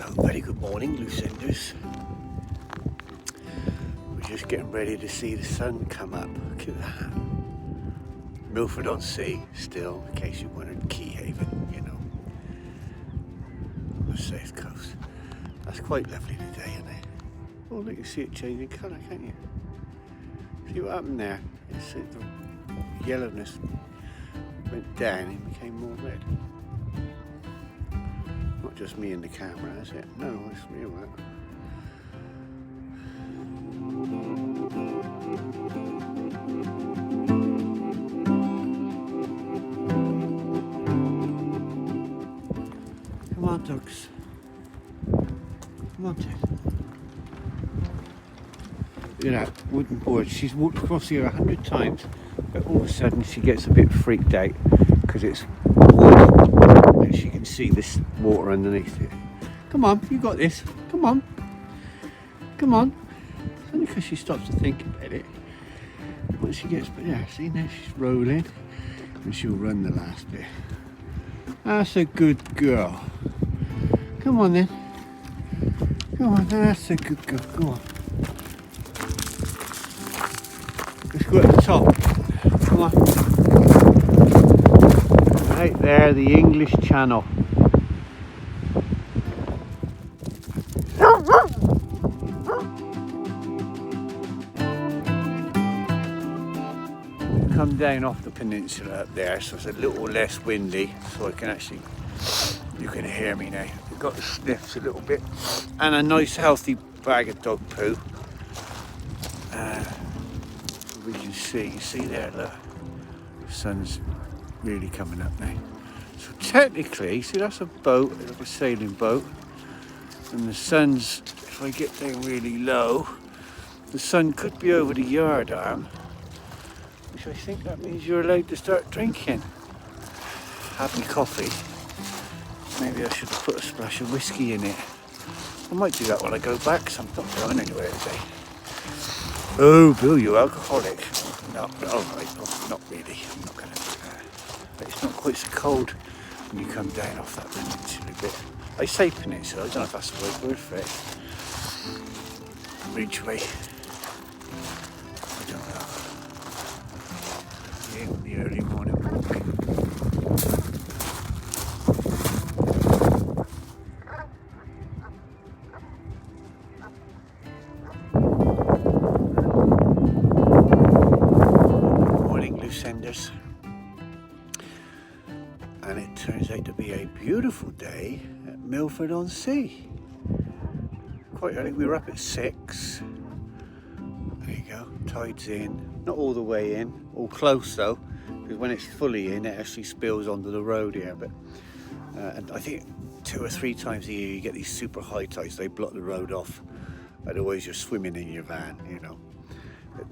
So, very good morning, loose enders. We're just getting ready to see the sun come up. Look at that. Milford-on-Sea, still, in case you wanted Key Haven, you know, on the south coast. That's quite lovely today, isn't it? Oh, look, you see it changing colour, can't you? See what happened there? It's the yellowness went down and became more red. Not just me and the camera, is it? No, it's real, that. Come on, dogs. Come on, Ted. Look at that wooden board. She's walked across here 100 times, but all of a sudden she gets a bit freaked out because it's wood and she can see this water underneath it. Come on, you got this. Come on. Come on. It's only because she stops to think about it. Once she gets, but yeah, see now she's rolling and she'll run the last bit. That's a good girl. Come on then. Come on, that's a good girl. Come on. Let's go at the top. Come on. Right there, the English Channel. Come down off the peninsula up there, so it's a little less windy, so I can actually, you can hear me now. I've got the sniffs a little bit, and a nice healthy bag of dog poo. We can see, you see there, look, the sun's really coming up now. So technically, see that's a boat, like a sailing boat, and the sun's, if I get down really low, the sun could be over the yard arm, which I think that means you're allowed to start drinking. Have me coffee. Maybe I should have put a splash of whiskey in it. I might do that when I go back, because I'm not going anywhere today. Oh, Bill, you alcoholic. No, right, not really. I'm not going to do that. But it's not quite so cold when you come down off that peninsula bit. I say peninsula, I don't know if that's the right word for it. Ridgeway. I don't know. The early morning walk. Senders, and it turns out to be a beautiful day at Milford-on-Sea. Quite early, we were up at 6. There you go, tide's in, not all the way in, all close though, because when it's fully in it actually spills onto the road here, but and I think 2 or 3 times a year you get these super high tides, they block the road off, otherwise you're swimming in your van, you know.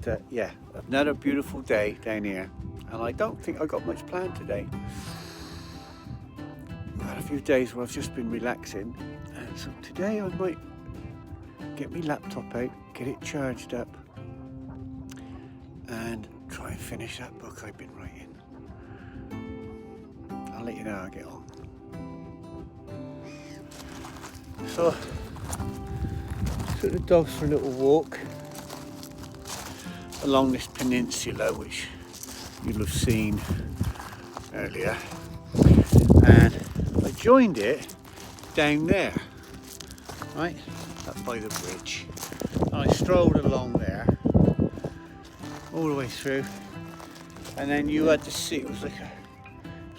But yeah, another beautiful day down here, and I don't think I got much planned today. I've had a few days where I've just been relaxing, and so today I might get my laptop out, get it charged up, and try and finish that book I've been writing. I'll let you know how I get on. So, took the dogs for a little walk along this peninsula, which you'll have seen earlier, and I joined it down there, right, up by the bridge, and I strolled along there all the way through, and then you had to see, it was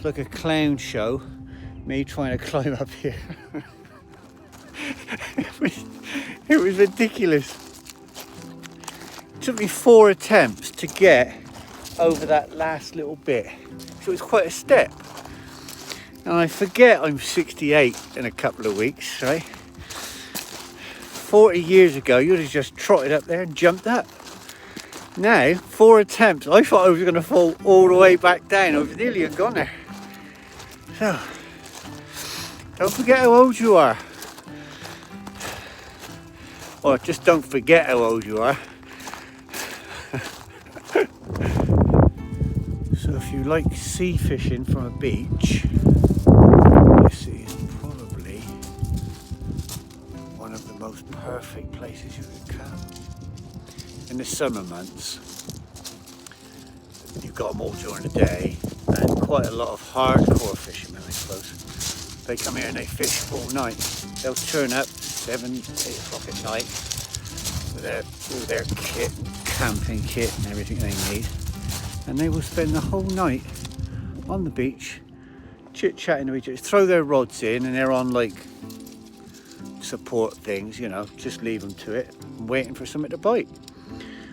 like a clown show, me trying to climb up here. It was ridiculous. It took me 4 attempts to get over that last little bit, so it was quite a step. And I forget I'm 68 in a couple of weeks, right? 40 years ago, you'd have just trotted up there and jumped up. Now, 4 attempts, I thought I was going to fall all the way back down. I was nearly gone there. So, don't forget how old you are. Or just don't forget how old you are. So if you like sea fishing from a beach, this is probably most perfect places you could come. In the summer months, you've got them all during the day, and quite a lot of hardcore fishermen, I suppose. They come here and they fish all night. They'll turn up 7, 8 o'clock at night with all their kit, camping kit and everything they need. And they will spend the whole night on the beach, chit-chatting to each other, throw their rods in, and they're on like support things, you know, just leave them to it, waiting for something to bite.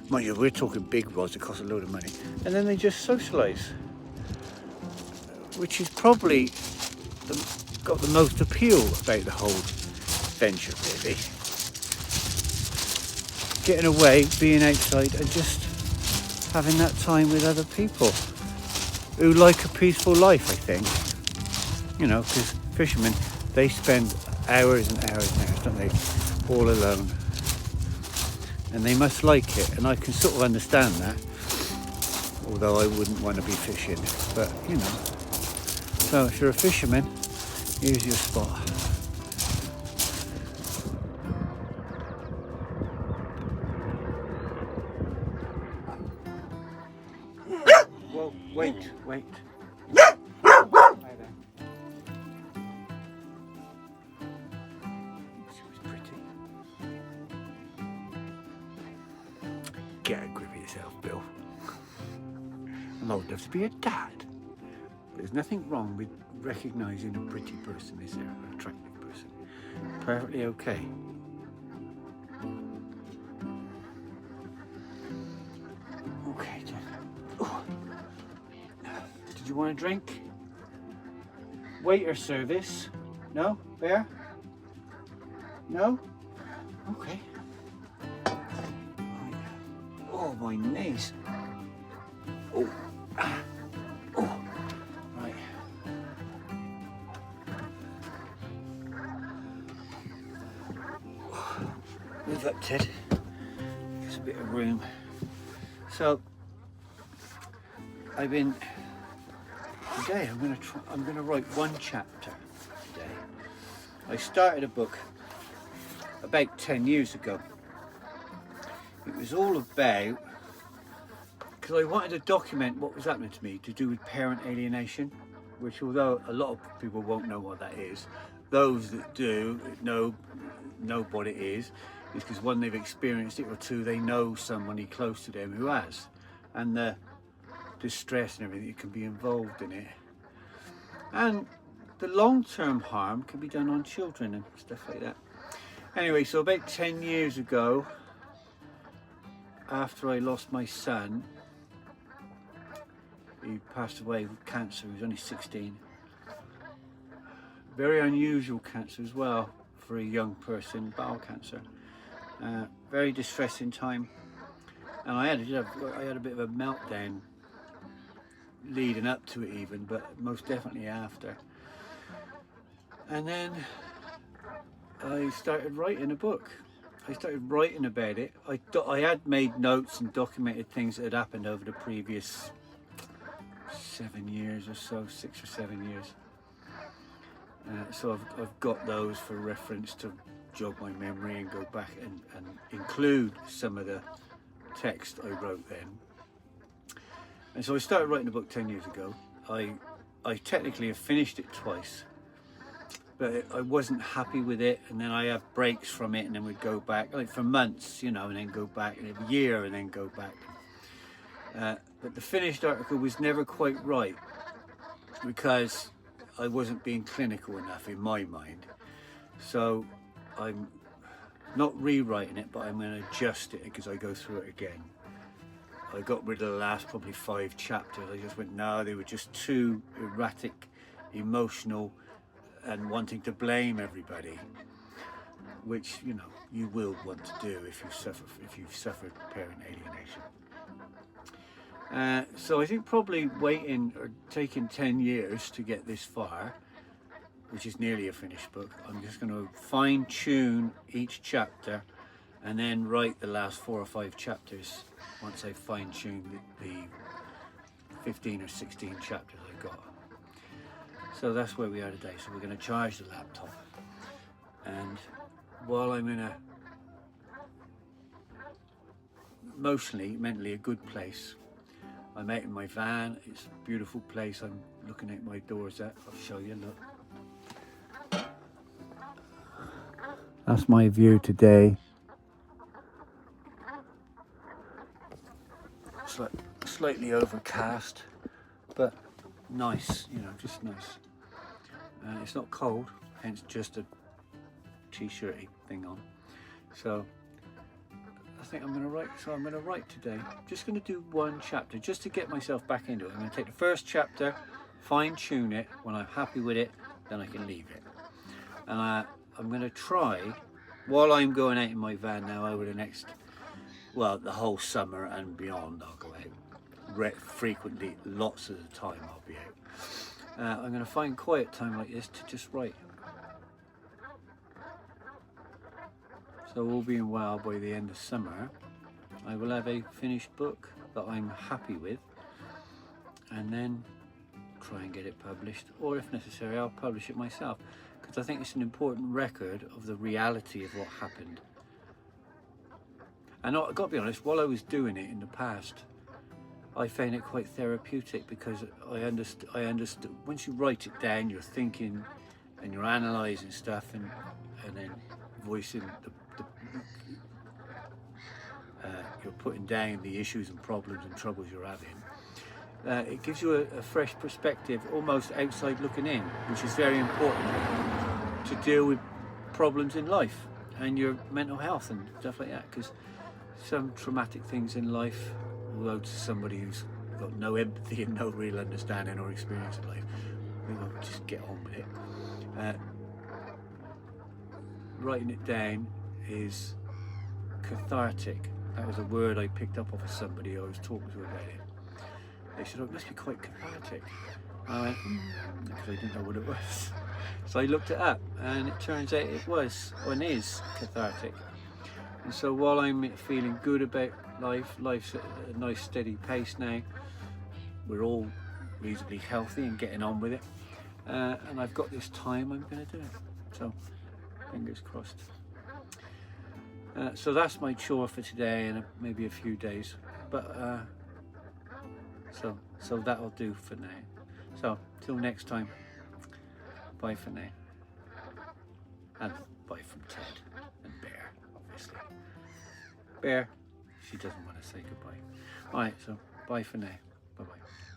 Mind you, we're talking big rods that cost a load of money. And then they just socialise, which is probably got the most appeal about the whole venture, really. Getting away, being outside, and just having that time with other people who like a peaceful life, I think. You know, because fishermen, they spend hours and hours and hours, don't they, all alone. And they must like it, and I can sort of understand that, although I wouldn't want to be fishing, but you know. So if you're a fisherman, here's your spot. Well, wait. Hi there. She was pretty. Get a grip of yourself, Bill. I'm old enough to be a dad. There's nothing wrong with recognising a pretty person, is there? An attractive person. Perfectly okay. Okay, then. Oh. Did you want a drink? Waiter service? No? Bear? No? Okay. Oh, my knees. Oh. Oh. Right. Move up, Ted. There's a bit of room. So, today I'm gonna write one chapter today. I started a book about 10 years ago. It was all about, because I wanted to document what was happening to me to do with parent alienation, which although a lot of people won't know what that is, those that do know what it is because one, they've experienced it, or two, they know somebody close to them who has, and the distress and everything that can be involved in it. And the long-term harm can be done on children and stuff like that. Anyway, so about 10 years ago, after I lost my son, he passed away with cancer. He was only 16. Very unusual cancer as well for a young person, bowel cancer. Very distressing time. And I had a bit of a meltdown leading up to it even, but most definitely after. And then I started writing a book. I started writing about it. I had made notes and documented things that had happened over the previous 7 years or so, 6 or 7 years. So I've got those for reference to jog my memory and go back and include some of the text I wrote then. And so I started writing the book 10 years ago. I technically have finished it twice, but I wasn't happy with it, and then I have breaks from it, and then we'd go back, like for months, you know, and then go back, and a year, and then go back. But the finished article was never quite right, because I wasn't being clinical enough in my mind. So I'm not rewriting it, but I'm going to adjust it because I go through it again. I got rid of the last probably 5 chapters. I just went, no, they were just too erratic, emotional, and wanting to blame everybody, which, you know, you will want to do if you've suffered parent alienation. So I think probably waiting or taking 10 years to get this far, which is nearly a finished book, I'm just going to fine tune each chapter and then write the last 4 or 5 chapters once I've fine tuned the 15 or 16 chapters I've got. So that's where we are today. So we're going to charge the laptop and while I'm in a emotionally, mentally a good place. I'm out in my van. It's a beautiful place. I'm looking at my doors at. I'll show you, look. That's my view today. It's like slightly overcast, but nice, you know, just nice. It's not cold, hence just a t-shirty thing on. So I think I'm going to write. So I'm going to write today. Just going to do one chapter just to get myself back into it. I'm going to take the first chapter, fine tune it. When I'm happy with it, then I can leave it. And I'm going to try, while I'm going out in my van now over the next, well, the whole summer and beyond, I'll go out frequently, lots of the time I'll be out. I'm going to find quiet time like this to just write. So all being well, by the end of summer, I will have a finished book that I'm happy with, and then try and get it published, or if necessary, I'll publish it myself, because I think it's an important record of the reality of what happened. And I've got to be honest, while I was doing it in the past, I found it quite therapeutic, because I understood, once you write it down, you're thinking and you're analysing stuff, and then voicing you're putting down the issues and problems and troubles you're having. It gives you a fresh perspective, almost outside looking in, which is very important to deal with problems in life and your mental health and stuff like that, because some traumatic things in life, although to somebody who's got no empathy and no real understanding or experience in life, we will just get on with it. Writing it down is cathartic. That was a word I picked up off of somebody I was talking to about it. They said, oh, it must be quite cathartic. I went, because I didn't know what it was. So I looked it up, and it turns out it was, and is, cathartic. And so while I'm feeling good about life's at a nice steady pace now, we're all reasonably healthy and getting on with it, and I've got this time, I'm going to do it. So fingers crossed. So that's my chore for today, and maybe a few days, but so that'll do for now. So till next time, bye for now, and bye from Ted and Bear, obviously. Bear, she doesn't want to say goodbye. All right, so bye for now. Bye bye.